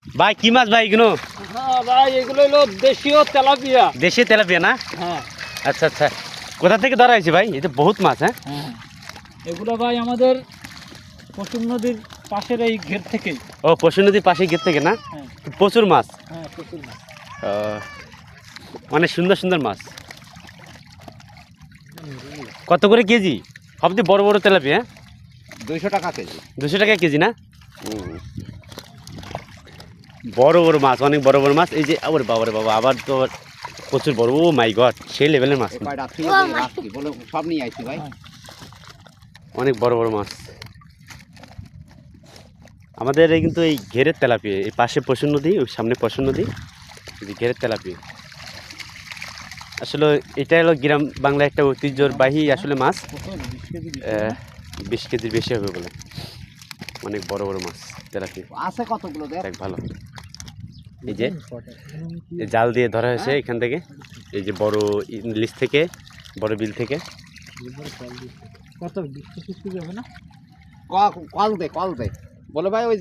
ভাই কি মাছ ভাই এগুলো? ভাই এগুলো হলো দেশীয় তেলাপিয়া। দেশি তেলাপিয়া না? হ্যাঁ। আচ্ছা আচ্ছা, কোথা থেকে ধরা হয়েছে ভাই? এটা বহুত মাছ। হ্যাঁ এগুলো ভাই আমাদের পশুর নদীর পাশের এই ঘের থেকেই। ও পশু নদীর পাশে গেট থেকে না? হ্যাঁ প্রচুর মাছ। হ্যাঁ, প্রচুর মাছ। অনেক সুন্দর সুন্দর মাছ। কত করে কেজি? সবচেয়ে বড় বড় তেলাপিয়া? 200 টাকা কেজি। 200 টাকা কেজি না? বড় বড় মাছ, অনেক বড় বড় মাছ। এই যে আবার বাবারে বাবা, আবার তো প্রচুর বড়। ও মাই গড, সেই লেভেলের মাছ। বলে সব নিয়ে আইছি ভাই। অনেক বড় বড় মাছ আমাদের কিন্তু এই ঘেরের তেলাপিয়া। এই পাশে পশু নদী, ওই সামনে পশু নদী, এই যে ঘেরের তেলাপিয়া। আসলে এটা হলো গ্রাম বাংলা একটা ঐতিহ্যবাহী আসলে মাছ। 20 কেজির বেশি হবে বলে। অনেক বড় বড় মাছ তেলাপিয়া আছে কতগুলো দেখ ভালো। এই যে জাল দিয়ে ধরা হয়েছে এখান থেকে, এই যে বড় ইলিশ থেকে, বড় বিল থেকে। কত 20 কেজি হবে না? কল দে বলে ভাই ওই